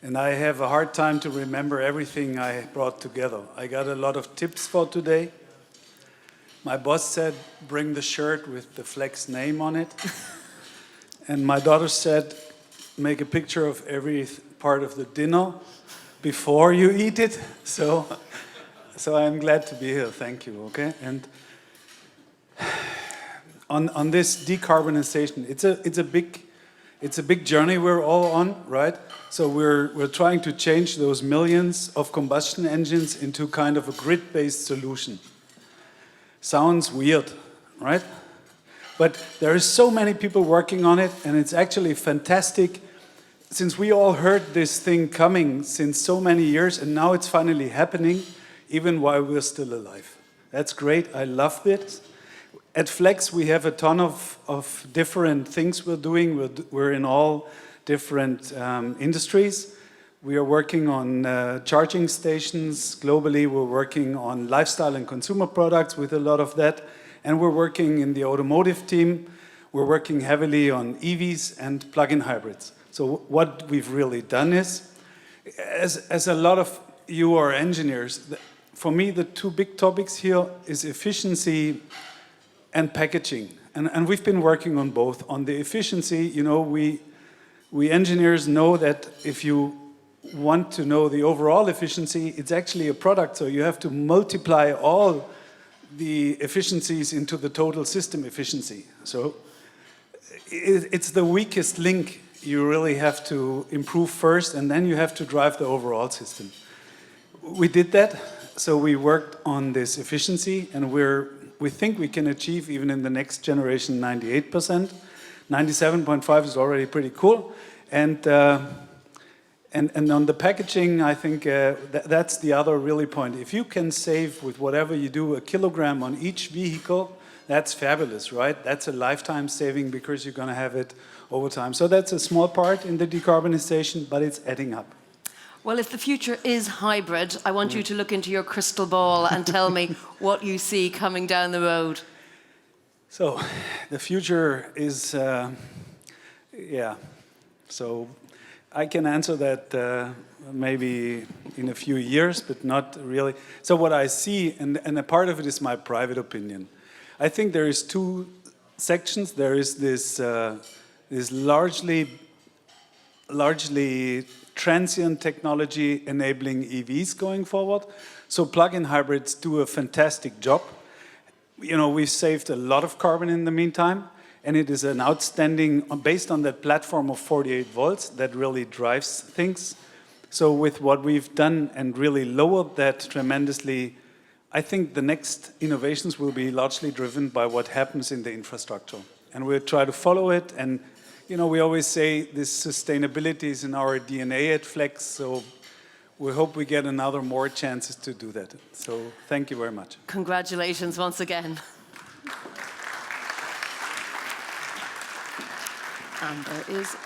and I have a hard time to remember everything I brought together. I got a lot of tips for today. My boss said, bring the shirt with the Flex name on it. And my daughter said, make a picture of every part of the dinner before you eat it. So I'm glad to be here. Thank you. Okay. And on this decarbonization, it's a big journey we're all on, right? So we're trying to change those millions of combustion engines into kind of a grid-based solution. Sounds weird, right? But there are so many people working on it, and it's actually fantastic since we all heard this thing coming since so many years, and now it's finally happening, even while we're still alive. That's great. I love it. At Flex, we have a ton of different things we're doing. We're in all different industries. We are working on charging stations. Globally, we're working on lifestyle and consumer products with a lot of that. And we're working in the automotive team. We're working heavily on EVs and plug-in hybrids. So what we've really done is, as a lot of you are engineers, for me the two big topics here is efficiency and packaging. And we've been working on both. On the efficiency, you know, we engineers know that if you want to know the overall efficiency, it's actually a product, so you have to multiply all the efficiencies into the total system efficiency. So it's the weakest link you really have to improve first, and then you have to drive the overall system. We did that, so we worked on this efficiency, and we think we can achieve, even in the next generation, 98%. 97.5 is already pretty cool. And on the packaging, I think that's the other really point. If you can save with whatever you do, 1 kilogram on each vehicle, that's fabulous, right? That's a lifetime saving because you're going to have it over time. So that's a small part in the decarbonization, but it's adding up. Well, if the future is hybrid, I want you to look into your crystal ball and tell me what you see coming down the road. So the future is, So I can answer that maybe in a few years, but not really. So what I see, and a part of it is my private opinion, I think there is two sections. There is this, this largely transient technology enabling EVs going forward. So plug-in hybrids do a fantastic job. You know, we've saved a lot of carbon in the meantime, and it is an outstanding, based on that platform of 48 volts, that really drives things. So with what we've done and really lowered that tremendously, I think the next innovations will be largely driven by what happens in the infrastructure. And we'll try to follow it. And, you know, we always say this sustainability is in our DNA at Flex, so we hope we get another more chances to do that. So thank you very much. Congratulations once again. And there is,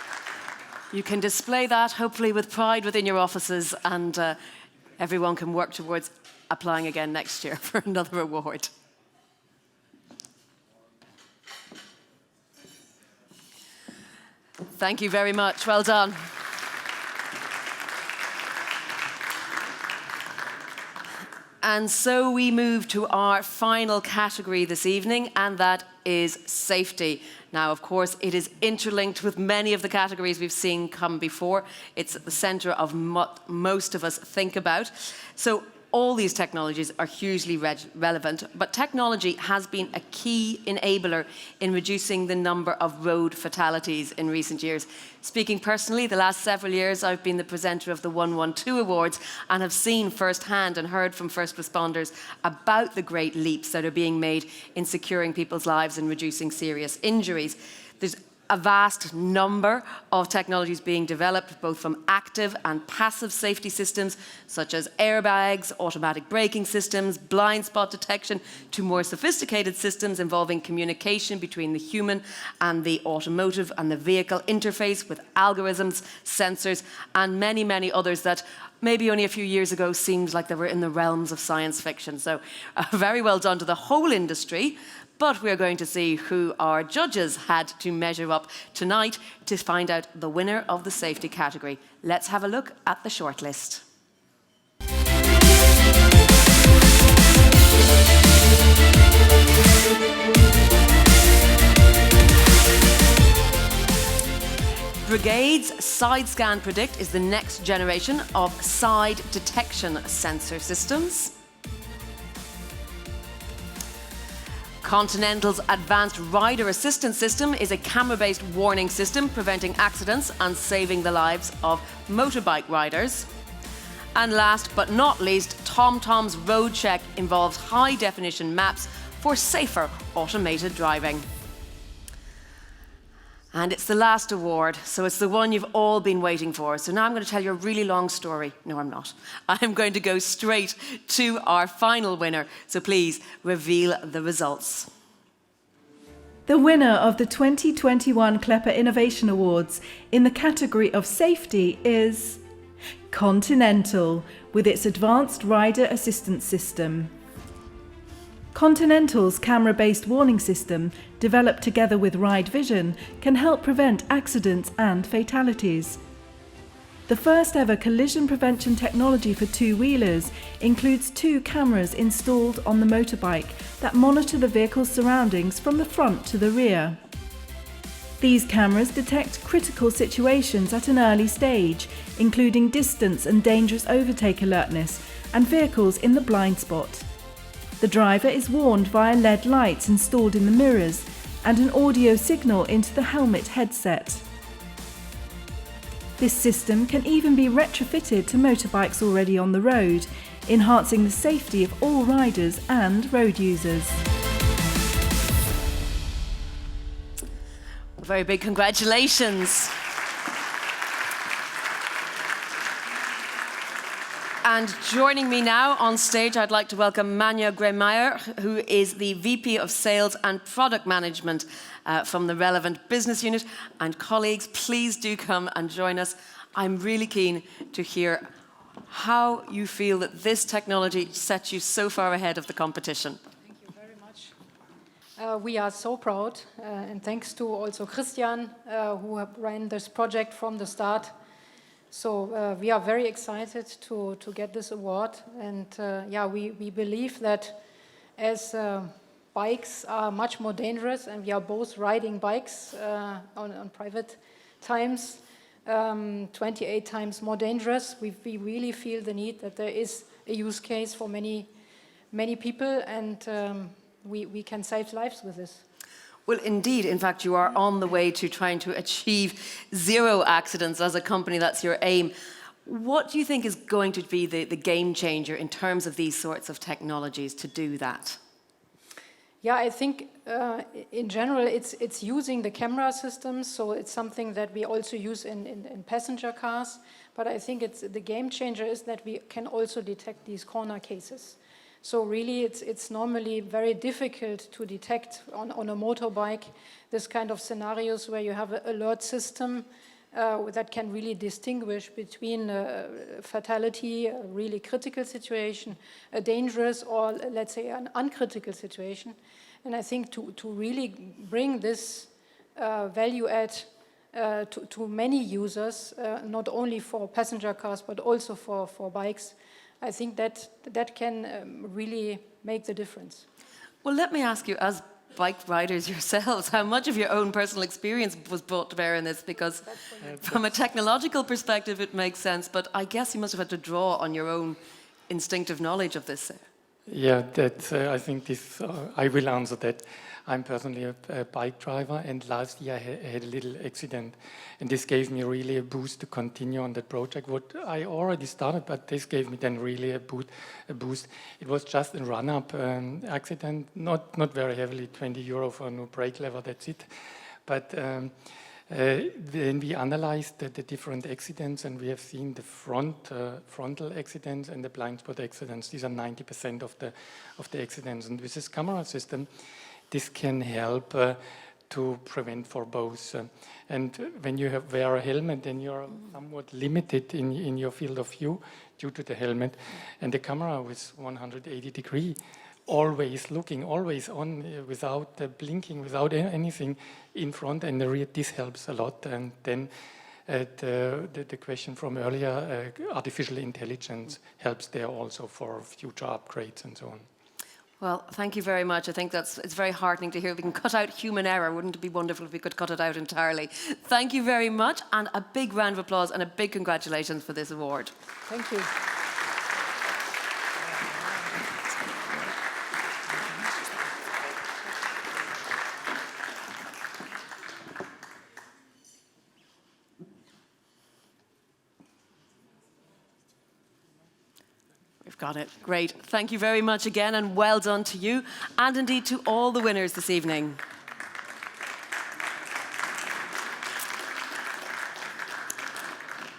you can display that hopefully with pride within your offices, and everyone can work towards applying again next year for another award. Thank you very much. Well done. And so we move to our final category this evening, and that is safety. Now, of course, it is interlinked with many of the categories we've seen come before. It's at the center of what most of us think about. So all these technologies are hugely relevant, but technology has been a key enabler in reducing the number of road fatalities in recent years. Speaking personally, the last several years I've been the presenter of the 112 Awards and have seen firsthand and heard from first responders about the great leaps that are being made in securing people's lives and reducing serious injuries. There's a vast number of technologies being developed, both from active and passive safety systems, such as airbags, automatic braking systems, blind spot detection, to more sophisticated systems involving communication between the human and the automotive and the vehicle interface with algorithms, sensors, and many, many others that maybe only a few years ago seemed like they were in the realms of science fiction. So very well done to the whole industry. But we're going to see who our judges had to measure up tonight to find out the winner of the safety category. Let's have a look at the shortlist. Brigade's Side Scan Predict is the next generation of side detection sensor systems. Continental's Advanced Rider Assistance System is a camera-based warning system preventing accidents and saving the lives of motorbike riders. And last but not least, TomTom's Road Check involves high-definition maps for safer automated driving. And it's the last award, so it's the one you've all been waiting for. So now I'm going to tell you a really long story. No, I'm not. I'm going to go straight to our final winner. So please reveal the results. The winner of the 2021 CLEPA Innovation Awards in the category of safety is Continental, with its Advanced Rider Assistance System. Continental's camera-based warning system, developed together with Ride Vision, can help prevent accidents and fatalities. The first ever collision prevention technology for two-wheelers includes 2 cameras installed on the motorbike that monitor the vehicle's surroundings from the front to the rear. These cameras detect critical situations at an early stage, including distance and dangerous overtake alertness, and vehicles in the blind spot. The driver is warned via LED lights installed in the mirrors and an audio signal into the helmet headset. This system can even be retrofitted to motorbikes already on the road, enhancing the safety of all riders and road users. A very big congratulations. And joining me now on stage, I'd like to welcome Manja Greymeyer, who is the VP of Sales and Product Management from the relevant business unit. And colleagues, please do come and join us. I'm really keen to hear how you feel that this technology sets you so far ahead of the competition. Thank you very much. we are so proud, and thanks to also Christian, who ran this project from the start. So we are very excited to get this award, and yeah, we believe that as bikes are much more dangerous, and we are both riding bikes on private times, 28 times more dangerous, we really feel the need that there is a use case for many people, and we can save lives with this. Well, indeed. In fact, you are on the way to trying to achieve 0 accidents as a company. That's your aim. What do you think is going to be the game changer in terms of these sorts of technologies to do that? Yeah, I think in general it's using the camera systems, so it's something that we also use in passenger cars. But I think the game changer is that we can also detect these corner cases. So really it's normally very difficult to detect on a motorbike this kind of scenarios where you have an alert system that can really distinguish between fatality, a really critical situation, a dangerous, or let's say an uncritical situation. And I think to really bring this value add to many users, not only for passenger cars but also for bikes, I think that can really make the difference. Well, let me ask you, as bike riders yourselves, how much of your own personal experience was brought to bear in this? Because from a technological perspective, it makes sense, but I guess you must have had to draw on your own instinctive knowledge of this. Yeah, I think this, I will answer that. I'm personally a bike driver, and last year I had a little accident, and this gave me really a boost to continue on that project. What I already started, but this gave me then really a boost. It was just a run-up accident, not very heavily, 20 euro for a new brake lever, that's it. But then we analyzed the different accidents, and we have seen the frontal accidents and the blind spot accidents. These are 90% of the accidents, and with this camera system, this can help to prevent for both. And when you wear a helmet, then you're somewhat limited in your field of view due to the helmet. And the camera with 180 degree, always looking, always on, without blinking, without anything in front and the rear, this helps a lot. And then the question from earlier, artificial intelligence helps there also for future upgrades and so on. Well, thank you very much. I think it's very heartening to hear we can cut out human error. Wouldn't it be wonderful if we could cut it out entirely? Thank you very much, and a big round of applause and a big congratulations for this award. Thank you. Got it. Great. Thank you very much again, and well done to you, and indeed to all the winners this evening.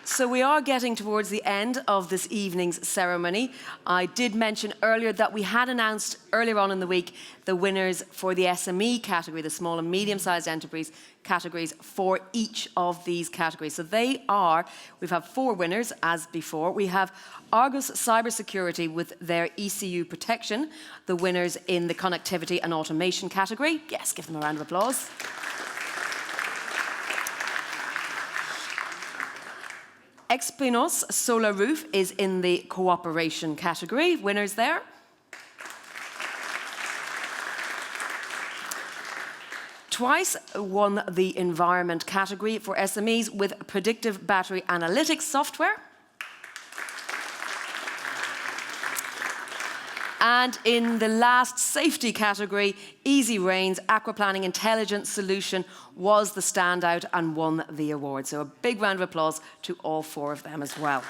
So we are getting towards the end of this evening's ceremony. I did mention earlier that we had announced earlier on in the week the winners for the SME category, the small and medium-sized enterprise categories for each of these categories. So they are, we've had 4 winners as before. We have Argus Cybersecurity with their ECU protection, the winners in the connectivity and automation category. Yes, give them a round of applause. Expinos Solar Roof is in the cooperation category. Winners there. Twice won the environment category for SMEs with predictive battery analytics software. And in the last safety category, Easy Rain's aquaplaning intelligence solution was the standout and won the award. So a big round of applause to all 4 of them as well.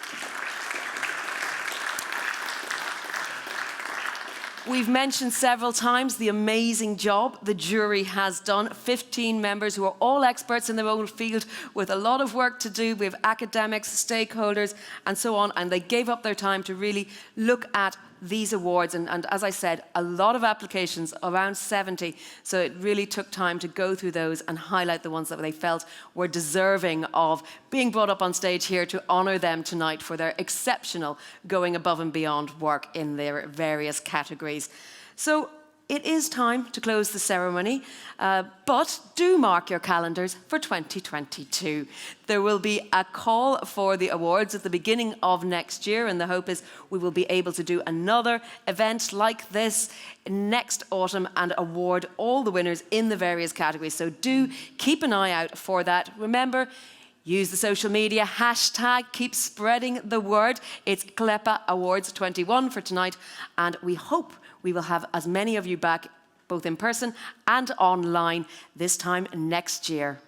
We've mentioned several times the amazing job the jury has done. 15 members who are all experts in their own field with a lot of work to do. We have academics, stakeholders, and so on, and they gave up their time to really look at these awards, and as I said, a lot of applications, around 70, so it really took time to go through those and highlight the ones that they felt were deserving of being brought up on stage here to honour them tonight for their exceptional going above and beyond work in their various categories. So it is time to close the ceremony, but do mark your calendars for 2022. There will be a call for the awards at the beginning of next year, and the hope is we will be able to do another event like this next autumn and award all the winners in the various categories. So do keep an eye out for that. Remember, use the social media hashtag, keep spreading the word. It's CLEPA Awards 21 for tonight, and we hope we will have as many of you back, both in person and online, this time next year.